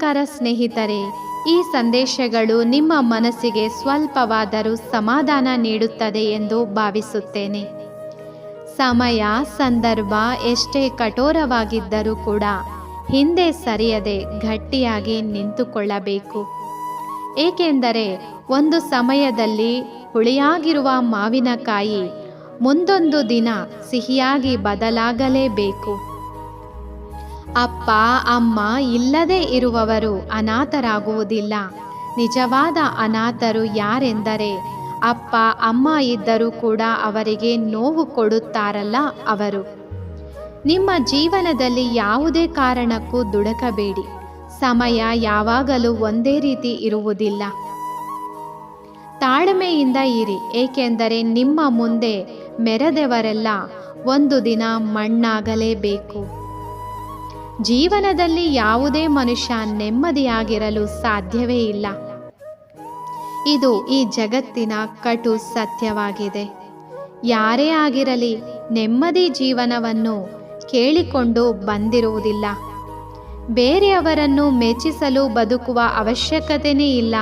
ನಮಸ್ಕಾರ ಸ್ನೇಹಿತರೆ, ಈ ಸಂದೇಶಗಳು ನಿಮ್ಮ ಮನಸ್ಸಿಗೆ ಸ್ವಲ್ಪವಾದರೂ ಸಮಾಧಾನ ನೀಡುತ್ತದೆ ಎಂದು ಭಾವಿಸುತ್ತೇನೆ. ಸಮಯ ಸಂದರ್ಭ ಎಷ್ಟೇ ಕಠೋರವಾಗಿದ್ದರೂ ಕೂಡ ಹಿಂದೆ ಸರಿಯದೆ ಗಟ್ಟಿಯಾಗಿ ನಿಂತುಕೊಳ್ಳಬೇಕು. ಏಕೆಂದರೆ ಒಂದು ಸಮಯದಲ್ಲಿ ಹುಳಿಯಾಗಿರುವ ಮಾವಿನಕಾಯಿ ಮುಂದೊಂದು ದಿನ ಸಿಹಿಯಾಗಿ ಬದಲಾಗಲೇಬೇಕು. ಅಪ್ಪ ಅಮ್ಮ ಇಲ್ಲದೆ ಇರುವವರು ಅನಾಥರಾಗುವುದಿಲ್ಲ. ನಿಜವಾದ ಅನಾಥರು ಯಾರೆಂದರೆ ಅಪ್ಪ ಅಮ್ಮ ಇದ್ದರೂ ಕೂಡ ಅವರಿಗೆ ನೋವು ಕೊಡುತ್ತಾರಲ್ಲ ಅವರು. ನಿಮ್ಮ ಜೀವನದಲ್ಲಿ ಯಾವುದೇ ಕಾರಣಕ್ಕೂ ದುಡುಕಬೇಡಿ. ಸಮಯ ಯಾವಾಗಲೂ ಒಂದೇ ರೀತಿ ಇರುವುದಿಲ್ಲ. ತಾಳ್ಮೆಯಿಂದ ಇರಿ, ಏಕೆಂದರೆ ನಿಮ್ಮ ಮುಂದೆ ಮೆರೆದವರೆಲ್ಲ ಒಂದು ದಿನ ಮಣ್ಣಾಗಲೇಬೇಕು. ಜೀವನದಲ್ಲಿ ಯಾವುದೇ ಮನುಷ್ಯ ನೆಮ್ಮದಿಯಾಗಿರಲು ಸಾಧ್ಯವೇ ಇಲ್ಲ. ಇದು ಈ ಜಗತ್ತಿನ ಕಟು ಸತ್ಯವಾಗಿದೆ. ಯಾರೇ ಆಗಿರಲಿ ನೆಮ್ಮದಿ ಜೀವನವನ್ನು ಕೇಳಿಕೊಂಡು ಬಂದಿರುವುದಿಲ್ಲ. ಬೇರೆಯವರನ್ನು ಮೆಚ್ಚಿಸಲು ಬದುಕುವ ಅವಶ್ಯಕತೆಯೇ ಇಲ್ಲ.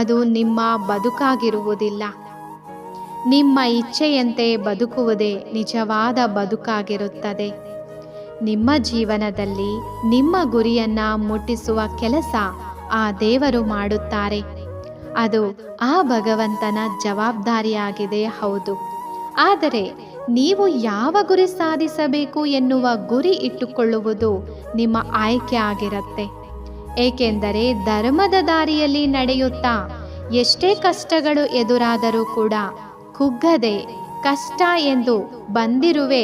ಅದು ನಿಮ್ಮ ಬದುಕಾಗಿರುವುದಿಲ್ಲ. ನಿಮ್ಮ ಇಚ್ಛೆಯಂತೆ ಬದುಕುವುದೇ ನಿಜವಾದ ಬದುಕಾಗಿರುತ್ತದೆ. ನಿಮ್ಮ ಜೀವನದಲ್ಲಿ ನಿಮ್ಮ ಗುರಿಯನ್ನು ಮುಟ್ಟಿಸುವ ಕೆಲಸ ಆ ದೇವರು ಮಾಡುತ್ತಾರೆ. ಅದು ಆ ಭಗವಂತನ ಜವಾಬ್ದಾರಿಯಾಗಿದೆ, ಹೌದು. ಆದರೆ ನೀವು ಯಾವ ಗುರಿ ಸಾಧಿಸಬೇಕು ಎನ್ನುವ ಗುರಿ ಇಟ್ಟುಕೊಳ್ಳುವುದು ನಿಮ್ಮ ಆಯ್ಕೆ ಆಗಿರುತ್ತೆ. ಏಕೆಂದರೆ ಧರ್ಮದ ದಾರಿಯಲ್ಲಿ ನಡೆಯುತ್ತಾ ಎಷ್ಟೇ ಕಷ್ಟಗಳು ಎದುರಾದರೂ ಕೂಡ ಕುಗ್ಗದೆ ಕಷ್ಟ ಎಂದು ಬಂದಿರುವೆ,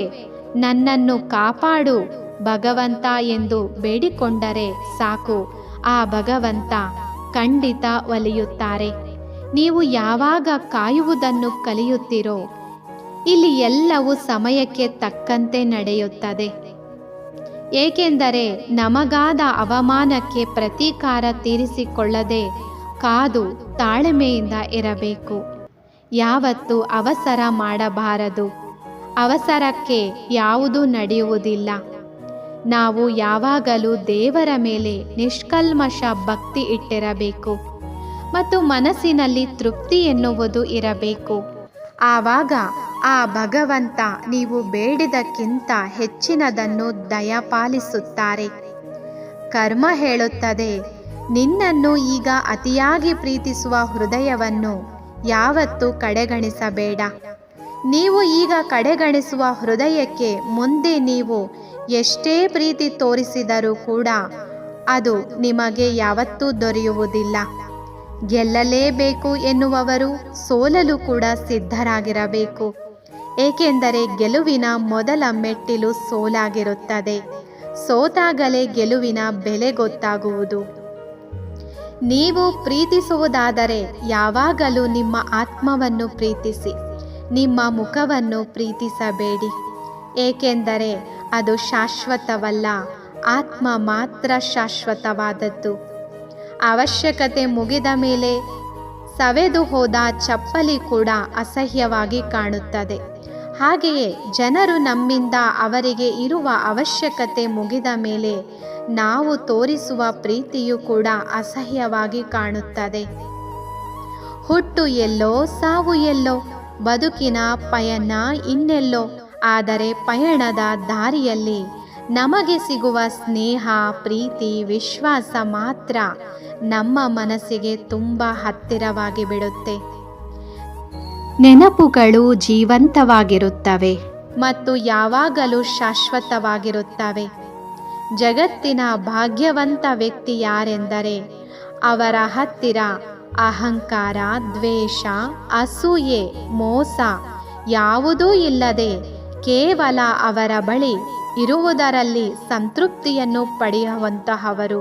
ನನ್ನನ್ನು ಕಾಪಾಡು ಭಗವಂತ ಎಂದು ಬೇಡಿಕೊಂಡರೆ ಸಾಕು, ಆ ಭಗವಂತ ಖಂಡಿತ ಒಲಿಯುತ್ತಾರೆ. ನೀವು ಯಾವಾಗ ಕಾಯುವುದನ್ನು ಕಲಿಯುತ್ತೀರೋ ಇಲ್ಲಿ ಎಲ್ಲವೂ ಸಮಯಕ್ಕೆ ತಕ್ಕಂತೆ ನಡೆಯುತ್ತದೆ. ಏಕೆಂದರೆ ನಮಗಾದ ಅವಮಾನಕ್ಕೆ ಪ್ರತೀಕಾರ ತೀರಿಸಿಕೊಳ್ಳದೆ ಕಾದು ತಾಳ್ಮೆಯಿಂದ ಇರಬೇಕು. ಯಾವತ್ತೂ ಅವಸರ ಮಾಡಬಾರದು. ಅವಸರಕ್ಕೆ ಯಾವುದೂ ನಡೆಯುವುದಿಲ್ಲ. ನಾವು ಯಾವಾಗಲೂ ದೇವರ ಮೇಲೆ ನಿಷ್ಕಲ್ಮಶ ಭಕ್ತಿ ಇಟ್ಟಿರಬೇಕು ಮತ್ತು ಮನಸ್ಸಿನಲ್ಲಿ ತೃಪ್ತಿ ಎನ್ನುವುದು ಇರಬೇಕು. ಆವಾಗ ಆ ಭಗವಂತ ನೀವು ಬೇಡಿದಕ್ಕಿಂತ ಹೆಚ್ಚಿನದನ್ನು ದಯಪಾಲಿಸುತ್ತಾರೆ. ಕರ್ಮ ಹೇಳುತ್ತದೆ, ನಿನ್ನನ್ನು ಈಗ ಅತಿಯಾಗಿ ಪ್ರೀತಿಸುವ ಹೃದಯವನ್ನು ಯಾವತ್ತೂ ಕಡೆಗಣಿಸಬೇಡ. ನೀವು ಈಗ ಕಡೆಗಣಿಸುವ ಹೃದಯಕ್ಕೆ ಮುಂದೆ ನೀವು ಎಷ್ಟೇ ಪ್ರೀತಿ ತೋರಿಸಿದರೂ ಕೂಡ ಅದು ನಿಮಗೆ ಯಾವತ್ತೂ ದೊರೆಯುವುದಿಲ್ಲ. ಗೆಲ್ಲಲೇಬೇಕು ಎನ್ನುವವರು ಸೋಲಲು ಕೂಡ ಸಿದ್ಧರಾಗಿರಬೇಕು. ಏಕೆಂದರೆ ಗೆಲುವಿನ ಮೊದಲ ಮೆಟ್ಟಿಲು ಸೋಲಾಗಿರುತ್ತದೆ. ಸೋತಾಗಲೇ ಗೆಲುವಿನ ಬೆಲೆ ಗೊತ್ತಾಗುವುದು. ನೀವು ಪ್ರೀತಿಸುವುದಾದರೆ ಯಾವಾಗಲೂ ನಿಮ್ಮ ಆತ್ಮವನ್ನು ಪ್ರೀತಿಸಿ, ನಿಮ್ಮ ಮುಖವನ್ನು ಪ್ರೀತಿಸಬೇಡಿ. ಏಕೆಂದರೆ ಅದು ಶಾಶ್ವತವಲ್ಲ, ಆತ್ಮ ಮಾತ್ರ ಶಾಶ್ವತವಾದದ್ದು. ಅವಶ್ಯಕತೆ ಮುಗಿದ ಮೇಲೆ ಸವೆದು ಹೋದ ಚಪ್ಪಲಿ ಕೂಡ ಅಸಹ್ಯವಾಗಿ ಕಾಣುತ್ತದೆ. ಹಾಗೆಯೇ ಜನರು ನಮ್ಮಿಂದ ಅವರಿಗೆ ಇರುವ ಅವಶ್ಯಕತೆ ಮುಗಿದ ಮೇಲೆ ನಾವು ತೋರಿಸುವ ಪ್ರೀತಿಯು ಕೂಡ ಅಸಹ್ಯವಾಗಿ ಕಾಣುತ್ತದೆ. ಹುಟ್ಟು ಎಲ್ಲೋ, ಸಾವು ಎಲ್ಲೋ, ಬದುಕಿನ ಪಯಣ ಇನ್ನೆಲ್ಲೋ. ಆದರೆ ಪಯಣದ ದಾರಿಯಲ್ಲಿ ನಮಗೆ ಸಿಗುವ ಸ್ನೇಹ, ಪ್ರೀತಿ, ವಿಶ್ವಾಸ ಮಾತ್ರ ನಮ್ಮ ಮನಸ್ಸಿಗೆ ತುಂಬ ಹತ್ತಿರವಾಗಿ ಬಿಡುತ್ತೆ. ನೆನಪುಗಳು ಜೀವಂತವಾಗಿರುತ್ತವೆ ಮತ್ತು ಯಾವಾಗಲೂ ಶಾಶ್ವತವಾಗಿರುತ್ತವೆ. ಜಗತ್ತಿನ ಭಾಗ್ಯವಂತ ವ್ಯಕ್ತಿ ಯಾರೆಂದರೆ ಅವರ ಹತ್ತಿರ ಅಹಂಕಾರ, ದ್ವೇಷ, ಅಸೂಯೆ, ಮೋಸ ಯಾವುದೂ ಇಲ್ಲದೆ ಕೇವಲ ಅವರ ಬಳಿ ಇರುವುದರಲ್ಲಿ ಸಂತೃಪ್ತಿಯನ್ನು ಪಡೆಯುವಂತಹವರು.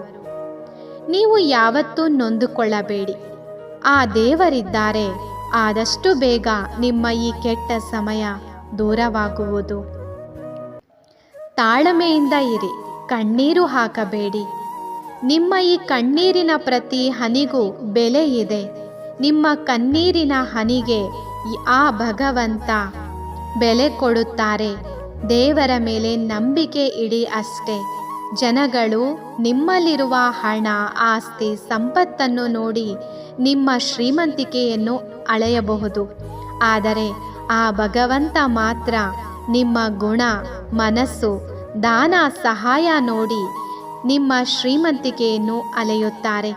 ನೀವು ಯಾವತ್ತೂ ನೊಂದುಕೊಳ್ಳಬೇಡಿ. ಆ ದೇವರಿದ್ದಾರೆ. ಆದಷ್ಟು ಬೇಗ ನಿಮ್ಮ ಈ ಕೆಟ್ಟ ಸಮಯ ದೂರವಾಗುವುದು. ತಾಳ್ಮೆಯಿಂದ ಇರಿ, ಕಣ್ಣೀರು ಹಾಕಬೇಡಿ. ನಿಮ್ಮ ಈ ಕಣ್ಣೀರಿನ ಪ್ರತಿ ಹನಿಗೂ ಬೆಲೆ ಇದೆ. ನಿಮ್ಮ ಕಣ್ಣೀರಿನ ಹನಿಗೆ ಆ ಭಗವಂತ ಬೆಲೆ ಕೊಡುತ್ತಾರೆ. ದೇವರ ಮೇಲೆ ನಂಬಿಕೆ ಇಡಿ ಅಷ್ಟೇ. ಜನಗಳು ನಿಮ್ಮಲ್ಲಿರುವ ಹಣ, ಆಸ್ತಿ, ಸಂಪತ್ತನ್ನು ನೋಡಿ ನಿಮ್ಮ ಶ್ರೀಮಂತಿಕೆಯನ್ನು ಅಳೆಯಬಹುದು. ಆದರೆ ಆ ಭಗವಂತ ಮಾತ್ರ ನಿಮ್ಮ ಗುಣ, ಮನಸ್ಸು, ದಾನ, ಸಹಾಯ ನೋಡಿ ನಿಮ್ಮ ಶ್ರೀಮಂತಿಕೆಯನ್ನು ಅಳೆಯುತ್ತಾರೆ.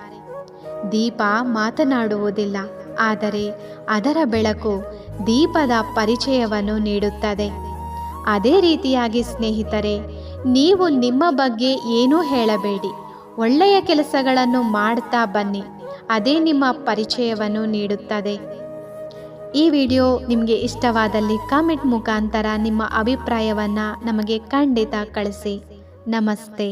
ದೀಪ ಮಾತನಾಡುವುದಿಲ್ಲ, ಆದರೆ ಅದರ ಬೆಳಕು ದೀಪದ ಪರಿಚಯವನ್ನು ನೀಡುತ್ತದೆ. ಅದೇ ರೀತಿಯಾಗಿ ಸ್ನೇಹಿತರೆ, ನೀವು ನಿಮ್ಮ ಬಗ್ಗೆ ಏನೂ ಹೇಳಬೇಡಿ, ಒಳ್ಳೆಯ ಕೆಲಸಗಳನ್ನು ಮಾಡ್ತಾ ಬನ್ನಿ. ಅದೇ ನಿಮ್ಮ ಪರಿಚಯವನ್ನು ನೀಡುತ್ತದೆ. ಈ ವಿಡಿಯೋ ನಿಮಗೆ ಇಷ್ಟವಾದಲ್ಲಿ ಕಾಮೆಂಟ್ ಮುಖಾಂತರ ನಿಮ್ಮ ಅಭಿಪ್ರಾಯವನ್ನು ನಮಗೆ ಖಂಡಿತ ಕಳಿಸಿ. ನಮಸ್ತೆ.